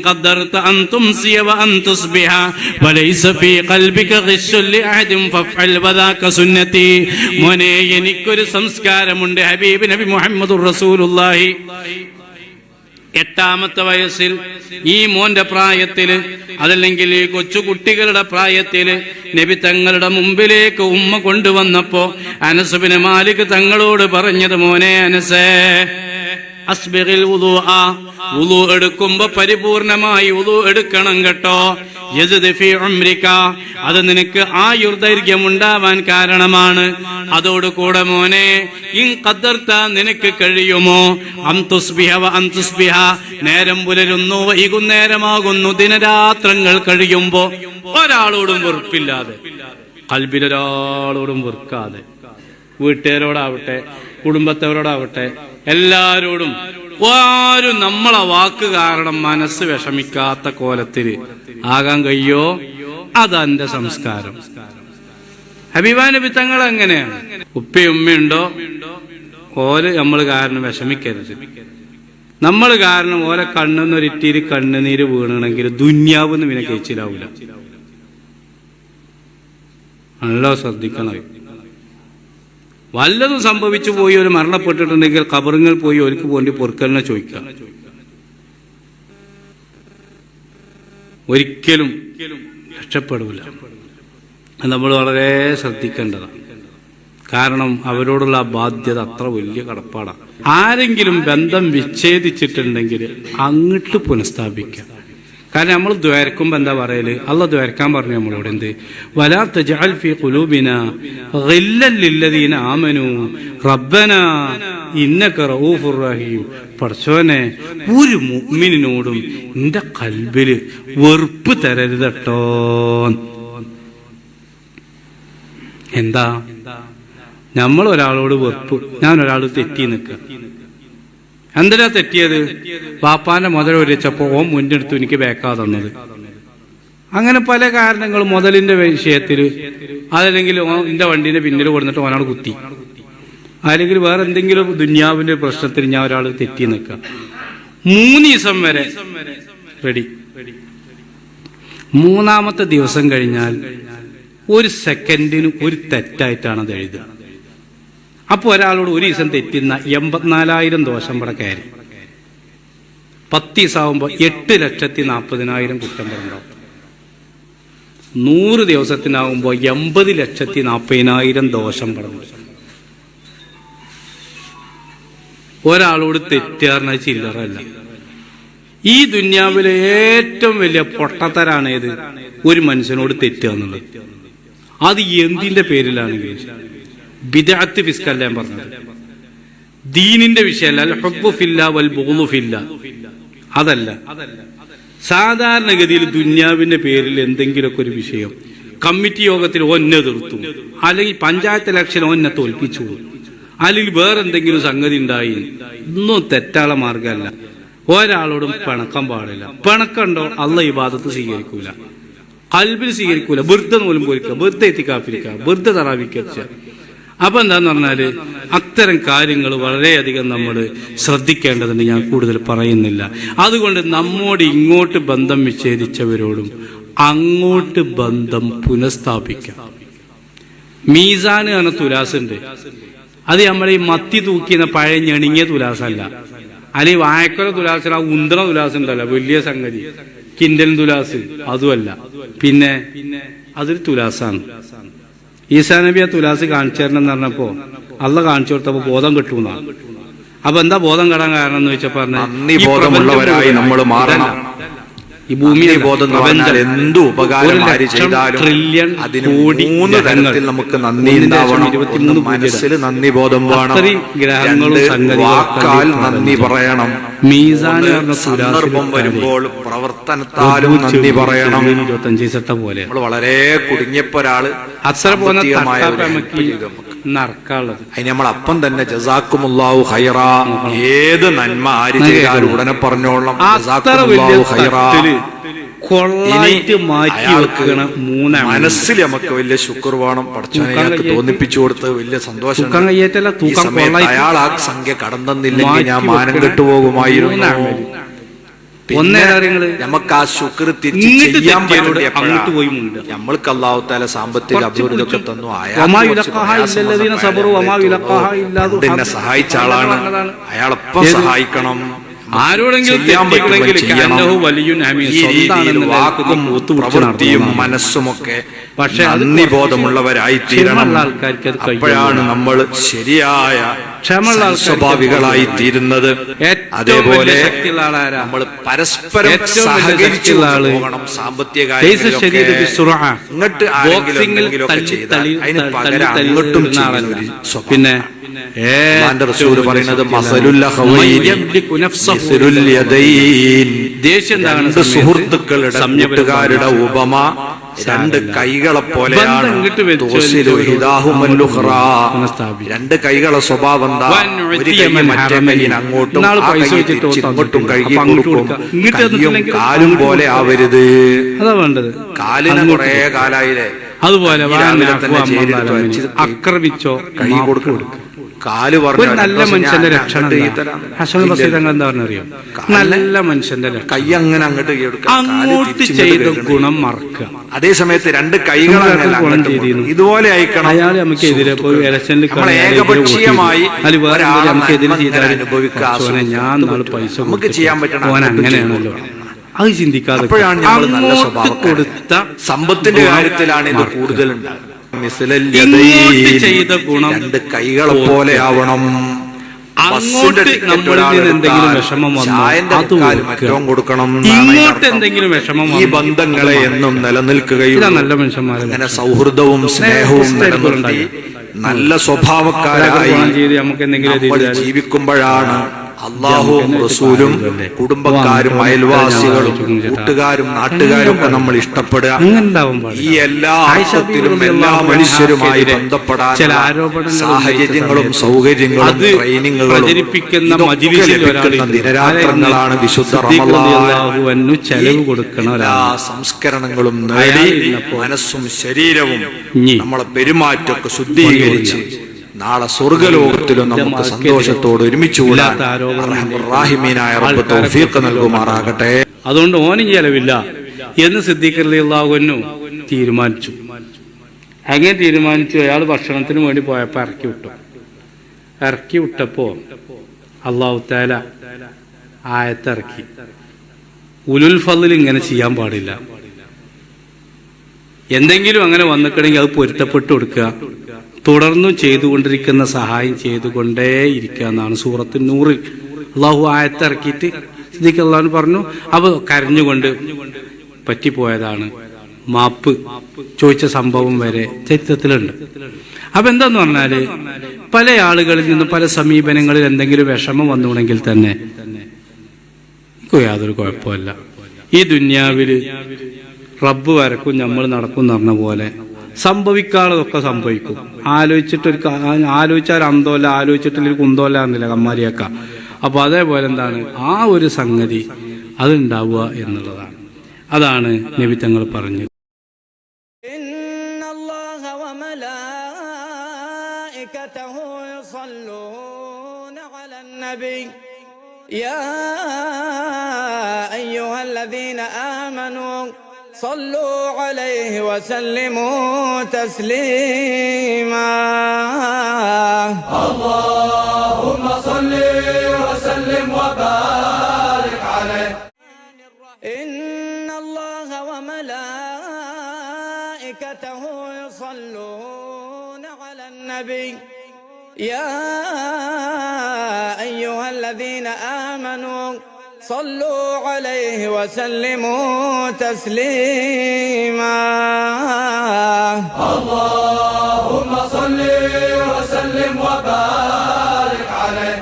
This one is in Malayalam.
قدرت أن تمسي وأن تصبح وليس في قلبك غش لأحد فافعل وذاك سنتي. മോനെ, എനിക്കൊരു സംസ്കാരമുണ്ട്. ഹബീബ് നബി മുഹമ്മദുർ റസൂലുള്ളാഹി 8ാമത്തെ വയസ്സിൽ ഈ മോന്റെ പ്രായത്തില്, അതല്ലെങ്കിൽ ഈ കൊച്ചുകുട്ടികളുടെ പ്രായത്തില് നബി തങ്ങളുടെ മുമ്പിലേക്ക് ഉമ്മ കൊണ്ടുവന്നപ്പോ അനസ് ബിൻ മാലിക് തങ്ങളോട് പറഞ്ഞത്, മോനെ അനസേ, അസ്ബിഗിൽ വുദൂഅ, വുദൂ എടുക്കുമ്പോ പരിപൂർണമായി വുദൂ എടുക്കണം കേട്ടോ. യസ്ദ് ഫീ ഉംരിക, അത് നിനക്ക് ആയുർദൈർഘ്യം ഉണ്ടാവാൻ കാരണമാണ്. അതോടുകൂടെ മോനെ, ഇൻ ഖദ്ദർത, നിനക്ക് കഴിയുമോ, അൻ തുസ്ബിഹ വ അൻ തുസ്ബിഹ, നേരം പുലരുന്നു വൈകുന്നേരമാകുന്നു, ദിനരാത്രങ്ങൾ കഴിയുമ്പോ ഒരാളോടും വെറുപ്പില്ലാതെ, ഖൽബിലൊരാളോടും വെറുക്കാതെ, വീട്ടുകാരോടാവട്ടെ കുടുംബത്തോടാവട്ടെ എല്ലാരോടും ആരും നമ്മളെ വാക്ക് കാരണം മനസ്സ് വിഷമിക്കാത്ത കോലത്തില് ആകാൻ കഴിയോ? അതെന്റെ സംസ്കാരം. ഹബീബാ നബി തങ്ങൾ അങ്ങനെയാണ്. ഉപ്പയും ഉമ്മയുണ്ടോ, ഓല് നമ്മൾ കാരണം വിഷമിക്കരുത്. നമ്മൾ കാരണം ഓലെ കണ്ണെന്നൊരിത്തിരി കണ്ണുനീര് വീണണെങ്കിൽ ദുന്യാവെന്ന് പിന്നെ കഴിച്ചിലാവൂല. നല്ല ശ്രദ്ധിക്കണം. വല്ലതും സംഭവിച്ചു പോയി ഒരു മരണപ്പെട്ടിട്ടുണ്ടെങ്കിൽ ഖബറുകൾ പോയി ഒരിക്കൽ പോണ്ടി പൊറുക്കലിനെ ചോദിക്കാം. ഒരിക്കലും രക്ഷപ്പെടൂല. നമ്മൾ വളരെ ശ്രദ്ധിക്കേണ്ടതാണ്. കാരണം അവരോടുള്ള ബാധ്യത അത്ര വലിയ കടപ്പാടാണ്. ആരെങ്കിലും ബന്ധം വിച്ഛേദിച്ചിട്ടുണ്ടെങ്കിൽ അങ്ങോട്ട് പുനഃസ്ഥാപിക്കാം. കാരണം നമ്മൾ ദ്വാരക്കുമ്പോ എന്താ പറയല്? അള്ളാഹ് ദ്വാരക്കാൻ പറഞ്ഞു നമ്മളോട്, എന്ത്, വലാ തജ്അൽ ഫീ ഖുലൂബിനാ ഗില്ലൻ ലില്ലദീന ആമനൂ റബ്ബനാ ഇന്നക റഊഫുർ റഹീം. പടച്ചോനെ, ഒരു മുഅ്മിനിനോടും നിന്റെ ഖൽബില് വെറുപ്പ് തരരുത് കേട്ടോ. എന്താ നമ്മൾ ഒരാളോട് വെറുപ്പ്? ഞാൻ ഒരാൾ തെറ്റി നിൽക്കുക. എന്തിനാ തെറ്റിയത്? പാപ്പാന്റെ മുതൽ ഒരിച്ചപ്പോ ഓൻ മുന്നെടുത്തു എനിക്ക് ബേക്കാ തന്നത്. അങ്ങനെ പല കാരണങ്ങളും മുതലിന്റെ വിഷയത്തില്, അതല്ലെങ്കിൽ എന്റെ വണ്ടീന്റെ പിന്നിൽ കൊടുത്തിട്ട് ഓനാൾ കുത്തി, അല്ലെങ്കിൽ വേറെ എന്തെങ്കിലും ദുന്യാവിന്റെ പ്രശ്നത്തിൽ ഞാൻ ഒരാൾ തെറ്റി നിൽക്കാം. 3 ദിവസം വരെ റെഡി. 3ാമത്തെ ദിവസം കഴിഞ്ഞാൽ ഒരു സെക്കൻഡിന് ഒരു തെറ്റായിട്ടാണ് അത് എഴുതുക. അപ്പൊ ഒരാളോട് ഒരു ദിവസം തെറ്റുന്ന 84,000 ദോഷം ഇവിടെ കയറി. 10 ദിവസമാകുമ്പോ 8,40,000 കുറ്റം പറഞ്ഞുണ്ടാവും. 100 ദിവസത്തിനാകുമ്പോ 80,40,000 ദോഷം പറഞ്ഞു. ഒരാളോട് തെറ്റാറിന ചില്ലറല്ല. ഈ ദുന്യാവിലെ ഏറ്റവും വലിയ പൊട്ടത്തരാണ് ഏത്? ഒരു മനുഷ്യനോട് തെറ്റുക എന്നുള്ളത്. അത് എന്തിന്റെ പേരിലാണെങ്കിൽ ബിദ്അത്ത് ഫിസ്കല്ല ഞാൻ പറഞ്ഞത്, ദീനിന്റെ വിഷയമല്ല. അൽ ഹുബ്ബു ഫില്ലാ വൽ ബുഗ്ളു ഫില്ലാ, അതല്ല. സാധാരണഗതിയിൽ ദുന്യാവിന്റെ പേരിൽ എന്തെങ്കിലുമൊക്കെ ഒരു വിഷയം കമ്മിറ്റി യോഗത്തിൽ ഒന്നെ എതിർത്തു, അല്ലെങ്കിൽ പഞ്ചായത്ത് ഇലക്ഷൻ ഒന്നെ തോൽപ്പിച്ചു, അല്ലെങ്കിൽ വേറെന്തെങ്കിലും സംഗതി ഉണ്ടായി, ഒന്നും തെറ്റാള മാർഗമല്ല. ഒരാളോടും പിണക്കം പാടില്ല. പിണക്കണ്ടോ അള്ളാഹ് ഇബാദത്ത് സ്വീകരിക്കൂല, ഖൽബിൽ സ്വീകരിക്കൂല. വെറുതെ നൂലും പോലിക്കുക, വെറുതെ എത്തിക്കാഫിരിക്കുക, വെറുതെ തറാവിക്ക. അപ്പൊ എന്താന്ന് പറഞ്ഞാല് അത്തരം കാര്യങ്ങൾ വളരെയധികം നമ്മൾ ശ്രദ്ധിക്കേണ്ടതുണ്ട്. ഞാൻ കൂടുതൽ പറയുന്നില്ല. അതുകൊണ്ട് നമ്മോട് ഇങ്ങോട്ട് ബന്ധം വിച്ഛേദിച്ചവരോടും അങ്ങോട്ട് ബന്ധം പുനഃസ്ഥാപിക്കാം. മീസാൻ എന്ന തുലാസുണ്ട്. അത് നമ്മളീ മത്തി തൂക്കിയ പഴയ ഞെണിങ്ങിയ തുലാസല്ല, അല്ലെങ്കിൽ വായക്കൊല തുലാസിന് ആ ഉന്തണ തുലാസ് ഉണ്ടല്ലോ, വലിയ സംഗതി, കിൻഡൽ തുലാസ്, അതുമല്ല. പിന്നെ അതൊരു തുലാസാണ്. ഈസാ നബി ആ തുലാസ് കാണിച്ചു തരണം എന്ന് പറഞ്ഞപ്പോ അള്ളാഹ് കാണിച്ചു കൊടുത്തപ്പോ ബോധം കിട്ടുമെന്നാണ്. അപ്പൊ എന്താ ബോധം കെടാൻ കാരണം എന്ന് വെച്ചാൽ പറഞ്ഞ ഈ ഭൂമി എന്തു ഉപകാരം ട്രില്യൺ കോടി നമുക്ക് നന്ദി ഉണ്ടാവണം. മനസ്സിൽ നന്ദി ബോധം വേണം, വാക്കാൽ നന്ദി പറയണം, മീസാൻ സന്ദർഭം വരുമ്പോൾ പ്രവർത്തനത്താലും നന്ദി പറയണം. 25 പോലെ നമ്മൾ വളരെ കുടുങ്ങിയപ്പോ ഒരാള് അത്ര നടക്കാനുള്ളത് അതിന് നമ്മൾ അപ്പം തന്നെ ജസാക്കുമുല്ലാഹു ഖൈറാ, ഏത് നന്മ ആര് ചെയ്താലും ഉടനെ പറഞ്ഞോളാം ജസാക്കുമുല്ലാഹു ഖൈറാ. മനസ്സിൽ നമുക്ക് വലിയ ശുക്ർ വേണം. പടച്ചോനെ തോന്നിപ്പിച്ചു കൊടുത്ത് വലിയ സന്തോഷം. അയാൾ ആ സംഖ്യ കടന്നില്ലെങ്കിൽ ഞാൻ മാനം കെട്ടുപോകുമായിരുന്നു. നമുക്ക് ആ ശുക്ർ തിരിച്ച് ചെയ്യാൻ പറ്റിയപ്പോഴാണ് നമ്മൾക്ക് അല്ലാഹു തആല സാമ്പത്തിക അഭിവൃദ്ധി ഒക്കെ തന്നു. അയാളെ സഹായിച്ച ആളാണ്, അയാളെപ്പം സഹായിക്കണം. ആരോടെങ്കിലും പ്രവൃത്തിയും മനസ്സുമൊക്കെ പക്ഷെ നന്ദിബോധമുള്ളവരായി തീരണം. അപ്പോഴാണ് നമ്മൾ ശരിയായ സ്വാഭാവികളായി തീരുന്നത്. അതേപോലെ നമ്മൾ പരസ്പരം സഹകരിച്ചു പോകണം. സാമ്പത്തിക കാര്യങ്ങളിലൊക്കെ ഇങ്ങോട്ട് ആരെങ്കിലും എന്തെങ്കിലുമൊക്കെ ചെയ്താൽ അതിന് പകരം അങ്ങോട്ടും ചെയ്യുന്ന പിന്നെ റസൂല് പറയുന്നത് രണ്ട് സുഹൃത്തുക്കളുടെ കൂട്ടുകാരുടെ ഉപമ രണ്ട് കൈകളെ പോലെയാണ്. രണ്ട് കൈകളെ സ്വഭാവം എന്താ? ഒരു കൈ മറ്റേ കൈയിന് അങ്ങോട്ടും ഇങ്ങോട്ടും കഴുകി കൊടുക്കും. കൈയും കാലും പോലെ ആവരുത്. കാലിന് കുറെ കാലായില്ലേ, അതുപോലെ ആക്രമിച്ചോ കൈ കൊടുക്കും. കാല് ഒരു നല്ല മനുഷ്യന്റെ ലക്ഷണം ഹസൻ ബസ്രി തങ്ങൾ എന്താ പറഞ്ഞറിയോ? നല്ല മനുഷ്യന്റെ കൈ അങ്ങനെ അങ്ങോട്ട് ചെയ്ത ഗുണം മറക്കുക. അതേ സമയത്ത് രണ്ട് കൈകൾ ഇതുപോലെ അയക്കണം. അയാൾ നമുക്ക് എതിരെ പോയി ഇലക്ഷനിൽ ഏകപക്ഷീയമായി നമുക്കെതിരെ ചെയ്താൽ അനുഭവിക്കുക. ഞാൻ നാളെ പൈസ നമുക്ക് ചെയ്യാൻ പറ്റണം. അങ്ങനെയാണല്ലോ, അത് ചിന്തിക്കാതെ കൊടുത്ത സമ്പത്തിന്റെ കാര്യത്തിലാണ് ഇത് കൂടുതലുണ്ട്. ചെയ്ത ഗുണം രണ്ട് കൈകളെ പോലെ ആവണം. അങ്ങോട്ട് നമ്മളിൽ നിന്ന് എന്തെങ്കിലും വിഷമം വന്നാൽ കൊടുക്കണം. ഇങ്ങോട്ട് എന്തെങ്കിലും വിഷമം, ഈ ബന്ധങ്ങളെ എന്നും നിലനിൽക്കുകയും നല്ല മനുഷ്യന്മാരെ അങ്ങനെ സൗഹൃദവും സ്നേഹവും നിലനിർത്തി നല്ല സ്വഭാവക്കാരായി നമ്മൾ ജീവിക്കുമ്പോഴാണ് അല്ലാഹുവും റസൂലും കുടുംബക്കാരും അയൽവാസികളും കൂട്ടുകാരും നാട്ടുകാരും ഒക്കെ നമ്മൾ ഇഷ്ടപ്പെടുക. ഈ എല്ലാ ആവശ്യത്തിലും എല്ലാ മനുഷ്യരുമായി ബന്ധപ്പെടാൻ സാഹചര്യങ്ങളും സൗകര്യങ്ങളും ട്രെയിനിങ്ങുകളും ലഭിക്കുന്ന ദിനരാത്രങ്ങളാണ് വിശുദ്ധ റമളാൻ. എല്ലാ സംസ്കരണങ്ങളും നേടി മനസ്സും ശരീരവും നമ്മളെ പെരുമാറ്റമൊക്കെ ശുദ്ധീകരിച്ച് നാളെ സ്വർഗലോകത്തിലും നമുക്ക് സന്തോഷത്തോട് ഒരുമിച്ച് കൂടാൻ റഹീമീനായ റബ്ബ് തൗഫീഖ് നൽകുമാറാകട്ടെ. അതുകൊണ്ട് ഓനും ചെലവില്ല എന്ന് സിദ്ദീഖ് റളിയല്ലാഹു അൻഹു തീരുമാനിച്ചു. അങ്ങനെ തീരുമാനിച്ചു. അയാൾ ഭക്ഷണത്തിന് വേണ്ടി പോയപ്പോൾ ഇറക്കി വിട്ടപ്പോ അല്ലാഹു തആല ആയത്തിറക്കി, ഉലുൽ ഫളിൽ ഇങ്ങനെ ചെയ്യാൻ പാടില്ല. എന്തെങ്കിലും അങ്ങനെ വന്നിട്ടുണ്ടെങ്കിൽ അത് പൊരുത്തപ്പെട്ടു കൊടുക്കുക, തുടർന്നും ചെയ്തുകൊണ്ടിരിക്കുന്ന സഹായം ചെയ്തുകൊണ്ടേയിരിക്കുക എന്നാണ് സൂറത്ത് നൂറിൽ അള്ളാഹു ആയത്തിറക്കിയിട്ട് സിദ്ദീഖ് അള്ളാഹു പറഞ്ഞു. അവ കരഞ്ഞുകൊണ്ട് പറ്റിപ്പോയതാണ്, മാപ്പ് ചോദിച്ച സംഭവം വരെ ചരിത്രത്തിലുണ്ട്. അപ്പൊ എന്താന്ന് പറഞ്ഞാല് പല ആളുകളിൽ നിന്നും പല സമീപനങ്ങളിൽ എന്തെങ്കിലും വിഷമം വന്നുണ്ടെങ്കിൽ തന്നെ യാതൊരു കുഴപ്പമില്ല. ഈ ദുന്യാവില് റബ്ബ് വരക്കും നമ്മൾ നടക്കും എന്ന് പറഞ്ഞ പോലെ സംഭവിക്കാനുള്ളതൊക്കെ സംഭവിക്കും. ആലോചിച്ചാൽ അന്തോല്ല, ആലോചിച്ചിട്ടില്ല കുന്തോല്ല എന്നില്ല കമ്മാരിയൊക്കെ. അപ്പൊ അതേപോലെ എന്താണ് ആ ഒരു സംഗതി അതുണ്ടാവുക എന്നുള്ളതാണ്. അതാണ് നബി തങ്ങൾ പറഞ്ഞത്. صلوا عليه وسلموا تسليما اللهم صل وسلم وبارك عليه إن الله وملائكته يصلون على النبي يا أيها الذين آمنوا صلوا عليه وسلموا تسليما اللهم صل وسلم وبارك عليه.